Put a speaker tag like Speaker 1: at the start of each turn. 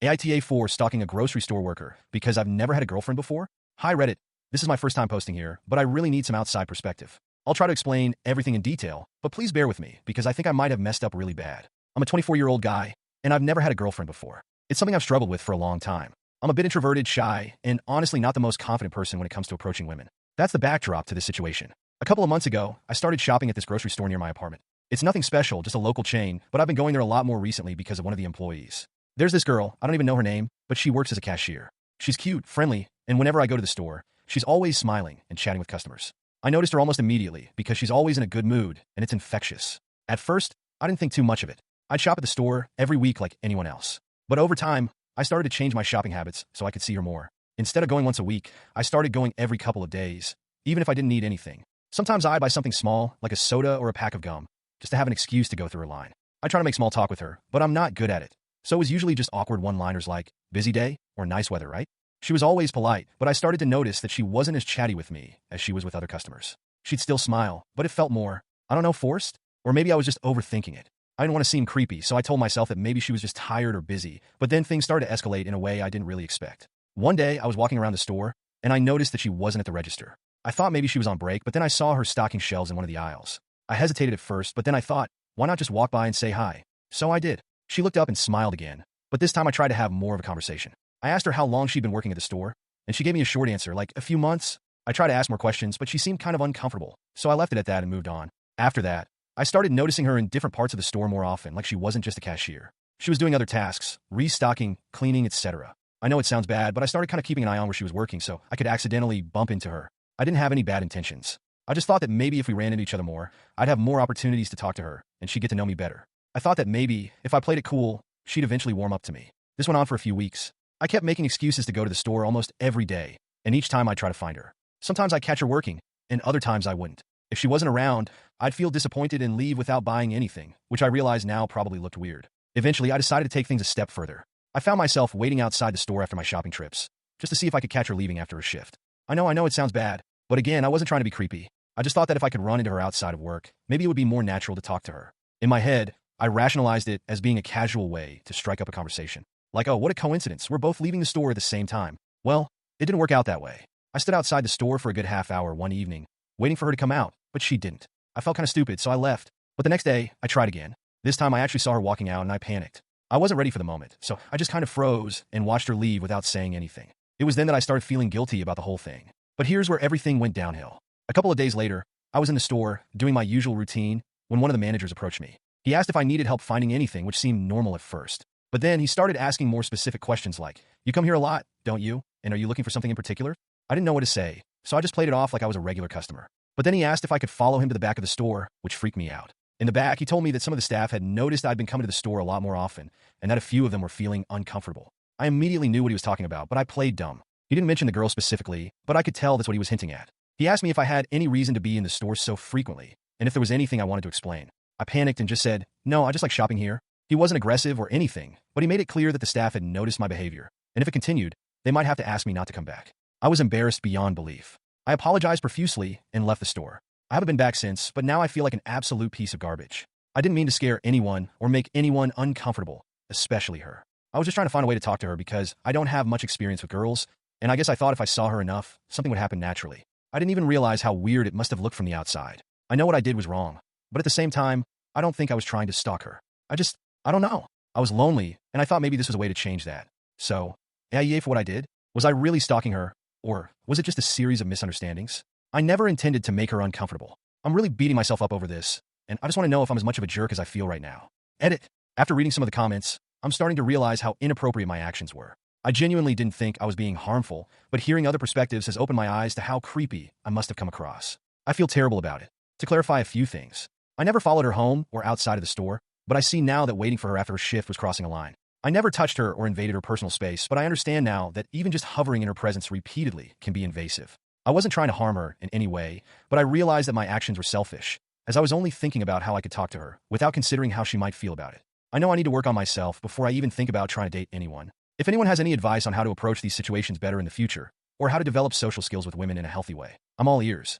Speaker 1: AITA 4 stalking a grocery store worker because I've never had a girlfriend before? Hi Reddit, this is my first time posting here, but I really need some outside perspective. I'll try to explain everything in detail, but please bear with me because I think I might have messed up really bad. I'm a 24-year-old guy, and I've never had a girlfriend before. It's something I've struggled with for a long time. I'm a bit introverted, shy, and honestly not the most confident person when it comes to approaching women. That's the backdrop to this situation. A couple of months ago, I started shopping at this grocery store near my apartment. It's nothing special, just a local chain, but I've been going there a lot more recently because of one of the employees. There's this girl, I don't even know her name, but she works as a cashier. She's cute, friendly, and whenever I go to the store, she's always smiling and chatting with customers. I noticed her almost immediately because she's always in a good mood, and it's infectious. At first, I didn't think too much of it. I'd shop at the store every week like anyone else. But over time, I started to change my shopping habits so I could see her more. Instead of going once a week, I started going every couple of days, even if I didn't need anything. Sometimes I'd buy something small, like a soda or a pack of gum, just to have an excuse to go through her line. I try to make small talk with her, but I'm not good at it. So it was usually just awkward one-liners like, busy day, or nice weather, right? She was always polite, but I started to notice that she wasn't as chatty with me as she was with other customers. She'd still smile, but it felt more, I don't know, forced? Or maybe I was just overthinking it. I didn't want to seem creepy, so I told myself that maybe she was just tired or busy, but then things started to escalate in a way I didn't really expect. One day, I was walking around the store, and I noticed that she wasn't at the register. I thought maybe she was on break, but then I saw her stocking shelves in one of the aisles. I hesitated at first, but then I thought, why not just walk by and say hi? So I did. She looked up and smiled again, but this time I tried to have more of a conversation. I asked her how long she'd been working at the store, and she gave me a short answer, like a few months. I tried to ask more questions, but she seemed kind of uncomfortable, so I left it at that and moved on. After that, I started noticing her in different parts of the store more often, like she wasn't just a cashier. She was doing other tasks, restocking, cleaning, etc. I know it sounds bad, but I started kind of keeping an eye on where she was working so I could accidentally bump into her. I didn't have any bad intentions. I just thought that maybe if we ran into each other more, I'd have more opportunities to talk to her, and she'd get to know me better. I thought that maybe, if I played it cool, she'd eventually warm up to me. This went on for a few weeks. I kept making excuses to go to the store almost every day, and each time I'd try to find her. Sometimes I'd catch her working, and other times I wouldn't. If she wasn't around, I'd feel disappointed and leave without buying anything, which I realize now probably looked weird. Eventually, I decided to take things a step further. I found myself waiting outside the store after my shopping trips, just to see if I could catch her leaving after her shift. I know it sounds bad, but again, I wasn't trying to be creepy. I just thought that if I could run into her outside of work, maybe it would be more natural to talk to her. In my head, I rationalized it as being a casual way to strike up a conversation. Like, oh, what a coincidence, we're both leaving the store at the same time. Well, it didn't work out that way. I stood outside the store for a good half hour one evening, waiting for her to come out, but she didn't. I felt kind of stupid, so I left. But the next day, I tried again. This time I actually saw her walking out and I panicked. I wasn't ready for the moment, so I just kind of froze and watched her leave without saying anything. It was then that I started feeling guilty about the whole thing. But here's where everything went downhill. A couple of days later, I was in the store, doing my usual routine, when one of the managers approached me. He asked if I needed help finding anything, which seemed normal at first. But then he started asking more specific questions like, you come here a lot, don't you? And are you looking for something in particular? I didn't know what to say, so I just played it off like I was a regular customer. But then he asked if I could follow him to the back of the store, which freaked me out. In the back, he told me that some of the staff had noticed I'd been coming to the store a lot more often, and that a few of them were feeling uncomfortable. I immediately knew what he was talking about, but I played dumb. He didn't mention the girl specifically, but I could tell that's what he was hinting at. He asked me if I had any reason to be in the store so frequently, and if there was anything I wanted to explain. I panicked and just said, no, I just like shopping here. He wasn't aggressive or anything, but he made it clear that the staff had noticed my behavior, and if it continued, they might have to ask me not to come back. I was embarrassed beyond belief. I apologized profusely and left the store. I haven't been back since, but now I feel like an absolute piece of garbage. I didn't mean to scare anyone or make anyone uncomfortable, especially her. I was just trying to find a way to talk to her because I don't have much experience with girls, and I guess I thought if I saw her enough, something would happen naturally. I didn't even realize how weird it must have looked from the outside. I know what I did was wrong, but at the same time, I don't think I was trying to stalk her. I don't know. I was lonely, and I thought maybe this was a way to change that. So, AITA for what I did? Was I really stalking her, or was it just a series of misunderstandings? I never intended to make her uncomfortable. I'm really beating myself up over this, and I just want to know if I'm as much of a jerk as I feel right now. Edit. After reading some of the comments, I'm starting to realize how inappropriate my actions were. I genuinely didn't think I was being harmful, but hearing other perspectives has opened my eyes to how creepy I must have come across. I feel terrible about it. To clarify a few things, I never followed her home or outside of the store, but I see now that waiting for her after her shift was crossing a line. I never touched her or invaded her personal space, but I understand now that even just hovering in her presence repeatedly can be invasive. I wasn't trying to harm her in any way, but I realized that my actions were selfish, as I was only thinking about how I could talk to her, without considering how she might feel about it. I know I need to work on myself before I even think about trying to date anyone. If anyone has any advice on how to approach these situations better in the future, or how to develop social skills with women in a healthy way, I'm all ears.